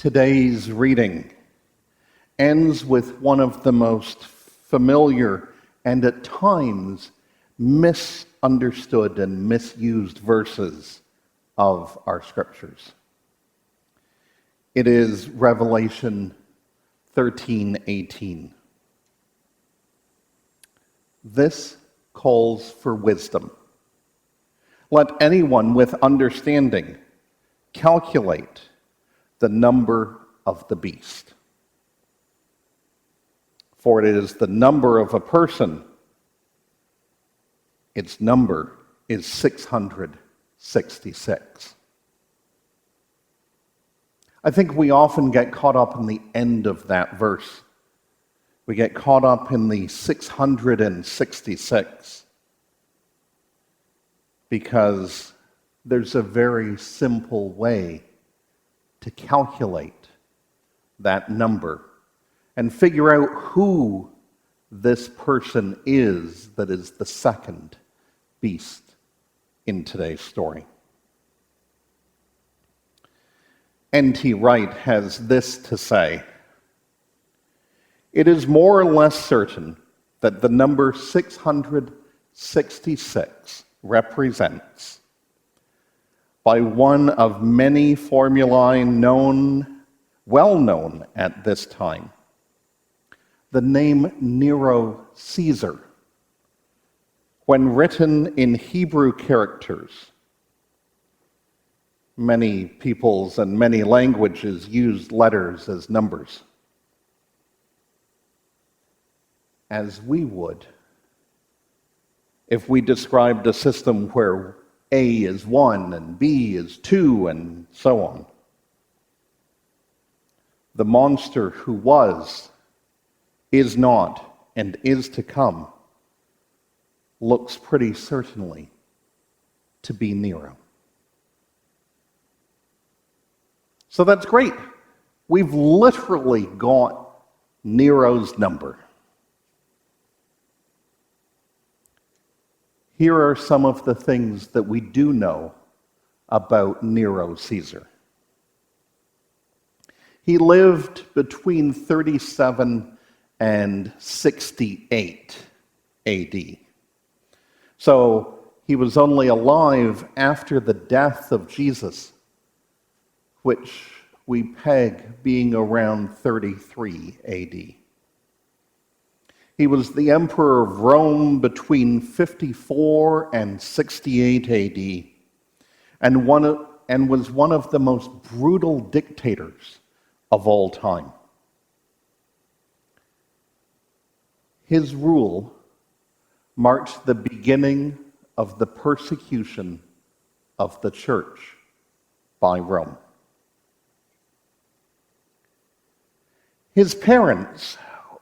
Today's reading ends with one of the most familiar and at times misunderstood and misused verses of our scriptures. It is Revelation 13:18. This calls for wisdom. Let anyone with understanding calculate the number of the beast. For it is the number of a person. Its number is 666. I think we often get caught up in the end of that verse. We get caught up in the 666 because there's a very simple way to calculate that number and figure out who this person is that is the second beast in today's story. N.T. Wright has this to say: "It is more or less certain that the number 666 represents, by one of many formulae well known at this time, the name Nero Caesar, when written in Hebrew characters. Many peoples and many languages use letters as numbers, as we would if we described a system where A is 1 and B is 2 and so on. The monster who was, is not, and is to come looks pretty certainly to be Nero." So that's great. We've literally got Nero's number. Here are some of the things that we do know about Nero Caesar. He lived between 37 and 68 AD. So he was only alive after the death of Jesus, which we peg being around 33 AD. He was the emperor of Rome between 54 and 68 AD, and was one of the most brutal dictators of all time. His rule marked the beginning of the persecution of the church by Rome. His parents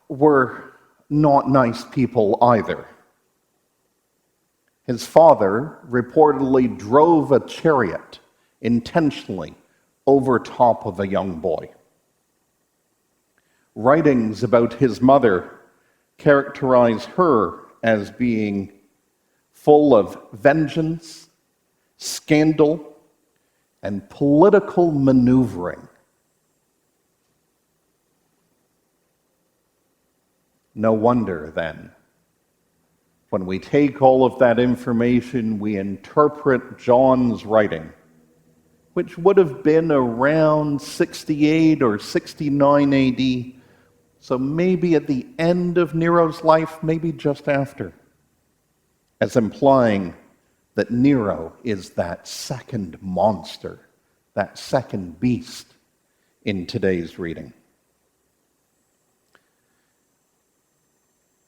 were not nice people either. His father reportedly drove a chariot intentionally over top of a young boy. Writings about his mother characterize her as being full of vengeance, scandal, and political maneuvering. No wonder, then, when we take all of that information, we interpret John's writing, which would have been around 68 or 69 AD, so maybe at the end of Nero's life, maybe just after, as implying that Nero is that second monster, that second beast in today's reading.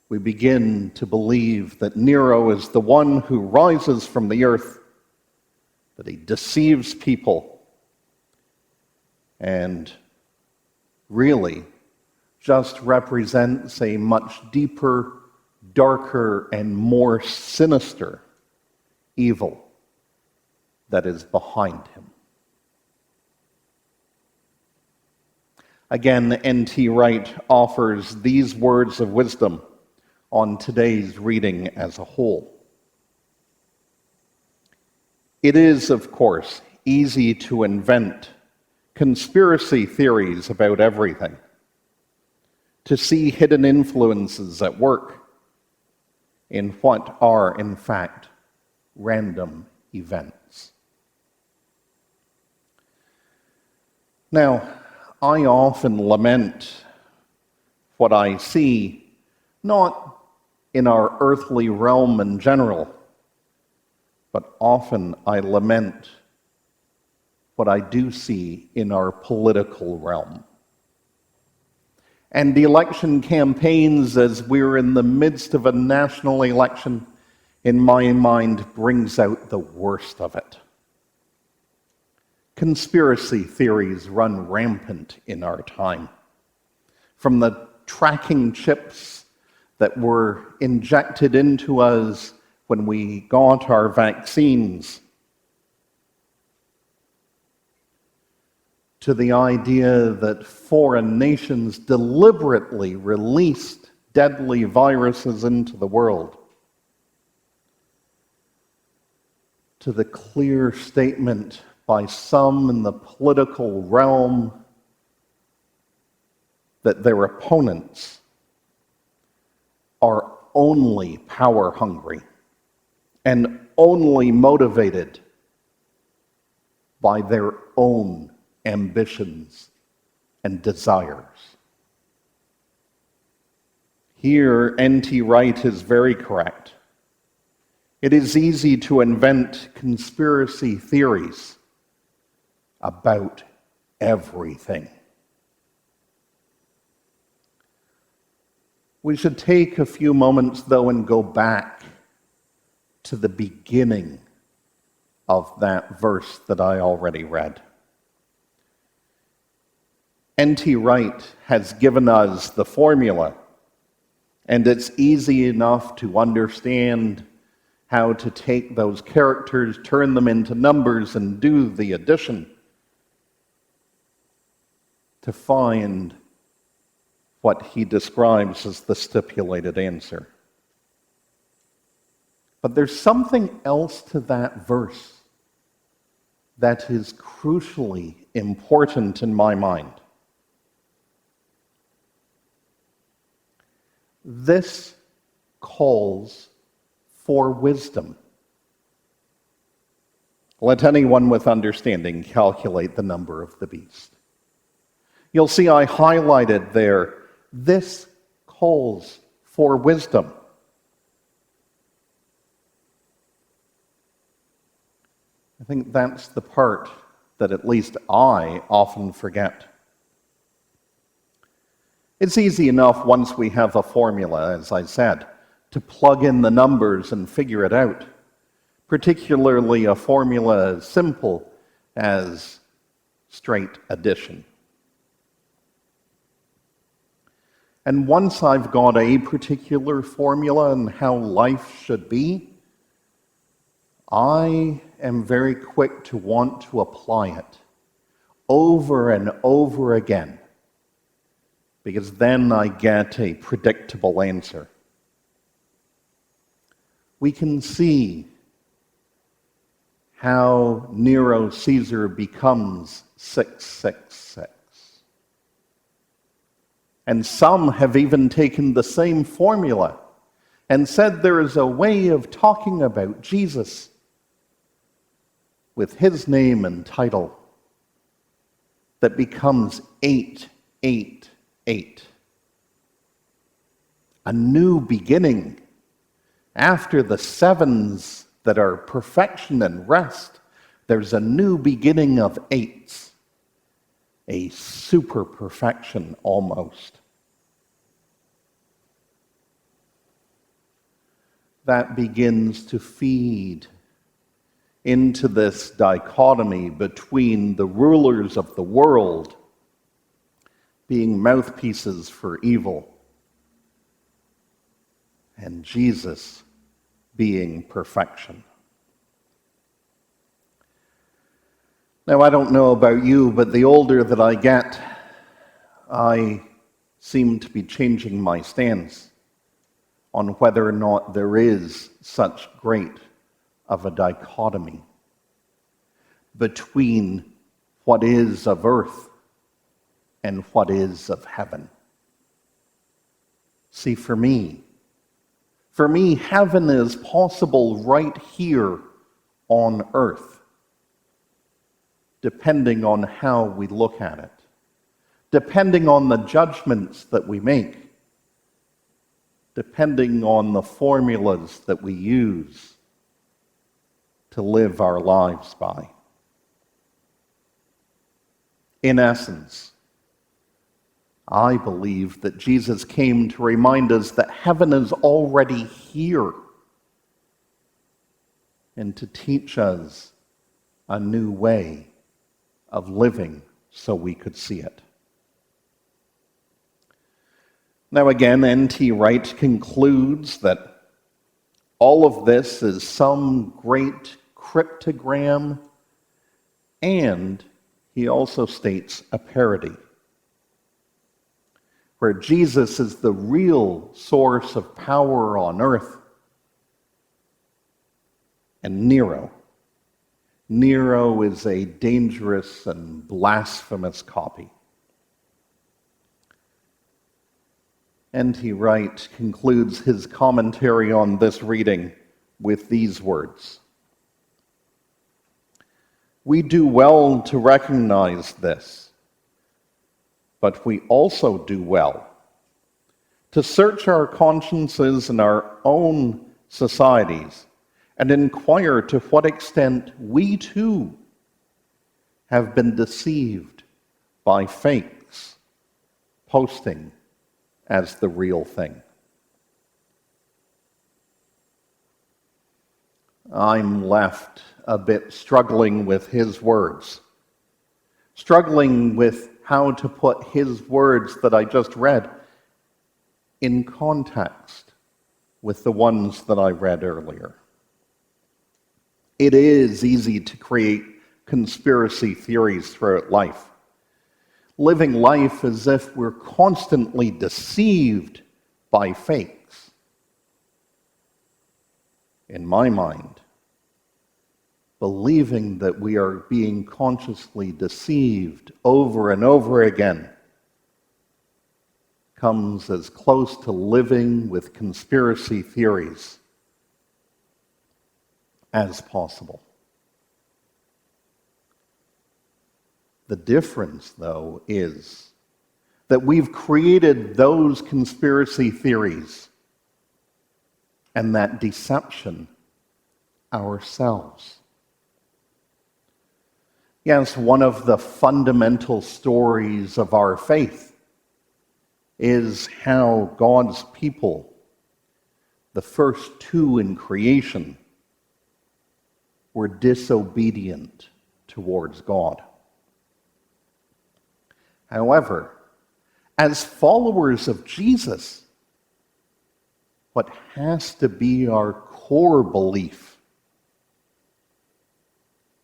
We begin to believe that Nero is the one who rises from the earth, that he deceives people, and really just represents a much deeper, darker, and more sinister evil that is behind him. Again, N.T. Wright offers these words of wisdom on today's reading as a whole. It is, of course, easy to invent conspiracy theories about everything, to see hidden influences at work in what are, in fact, random events. Now, I often lament what I see, not in our earthly realm in general, but often I lament what I do see in our political realm. And the election campaigns, as we're in the midst of a national election, in my mind, brings out the worst of it. Conspiracy theories run rampant in our time. From the tracking chips that were injected into us when we got our vaccines, to the idea that foreign nations deliberately released deadly viruses into the world, to the clear statement by some in the political realm that their opponents are only power hungry and only motivated by their own ambitions and desires. Here, N.T. Wright is very correct. It is easy to invent conspiracy theories about everything. We should take a few moments, though, and go back to the beginning of that verse that I already read. N.T. Wright has given us the formula, and it's easy enough to understand how to take those characters, turn them into numbers, and do the addition to find what he describes as the stipulated answer. But there's something else to that verse that is crucially important in my mind. This calls for wisdom. Let anyone with understanding calculate the number of the beast. You'll see I highlighted there, this calls for wisdom. I think that's the part that at least I often forget. It's easy enough once we have a formula, as I said, to plug in the numbers and figure it out, particularly a formula as simple as straight addition. And once I've got a particular formula and how life should be, I am very quick to want to apply it over and over again, because then I get a predictable answer. We can see how Nero Caesar becomes 666. And some have even taken the same formula and said there is a way of talking about Jesus with his name and title that becomes 888. A new beginning after the sevens that are perfection and rest. There's a new beginning of eights, a super perfection almost. That begins to feed into this dichotomy between the rulers of the world being mouthpieces for evil and Jesus being perfection. Now, I don't know about you, but the older that I get, I seem to be changing my stance on whether or not there is such great of a dichotomy between what is of earth and what is of heaven. See, for me, heaven is possible right here on earth, depending on how we look at it, depending on the judgments that we make, depending on the formulas that we use to live our lives by. In essence, I believe that Jesus came to remind us that heaven is already here and to teach us a new way of living so we could see it. Now again, N.T. Wright concludes that all of this is some great cryptogram, and he also states a parody, where Jesus is the real source of power on earth, and Nero is a dangerous and blasphemous copy. N.T. Wright concludes his commentary on this reading with these words: "We do well to recognize this, but we also do well to search our consciences and our own societies and inquire to what extent we too have been deceived by fakes posting as the real thing." I'm left a bit struggling with his words, struggling with how to put his words that I just read in context with the ones that I read earlier. It is easy to create conspiracy theories throughout life, living life as if we're constantly deceived by fakes. In my mind, believing that we are being consciously deceived over and over again comes as close to living with conspiracy theories as possible. The difference, though, is that we've created those conspiracy theories and that deception ourselves. Yes, one of the fundamental stories of our faith is how God's people, the first two in creation, were disobedient towards God. However, as followers of Jesus, what has to be our core belief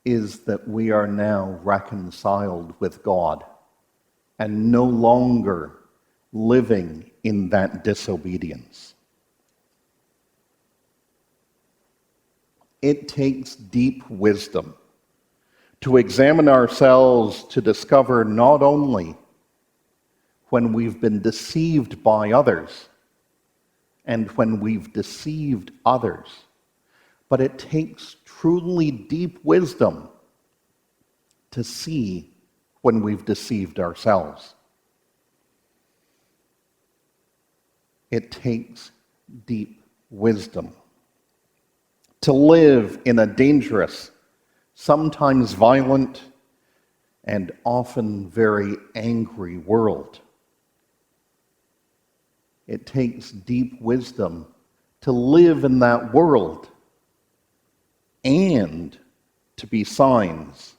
is that we are now reconciled with God and no longer living in that disobedience. It takes deep wisdom to examine ourselves to discover not only when we've been deceived by others and when we've deceived others, but it takes truly deep wisdom to see when we've deceived ourselves. It takes deep wisdom to live in a dangerous, sometimes violent, and often very angry world. It takes deep wisdom to live in that world and to be signs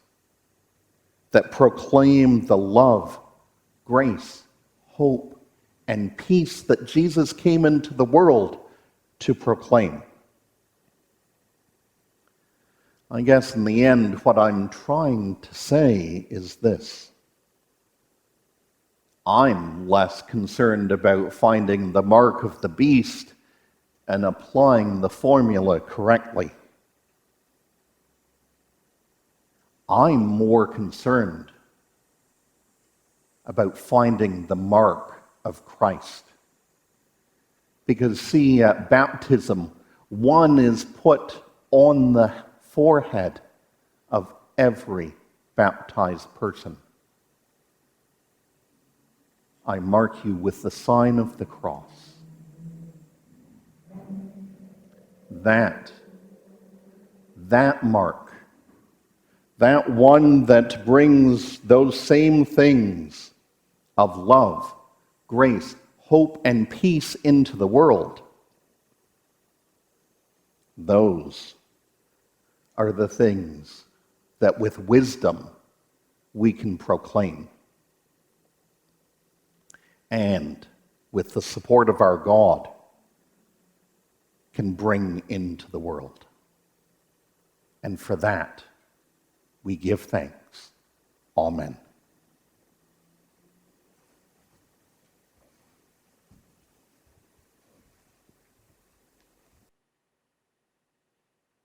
that proclaim the love, grace, hope, and peace that Jesus came into the world to proclaim. I guess in the end, what I'm trying to say is this: I'm less concerned about finding the mark of the beast and applying the formula correctly. I'm more concerned about finding the mark of Christ. Because, see, at baptism, one is put on the forehead of every baptized person. I mark you with the sign of the cross. That mark, that one that brings those same things of love, grace, hope, and peace into the world, those are the things that with wisdom we can proclaim. And with the support of our God, can bring into the world. And for that, we give thanks. Amen.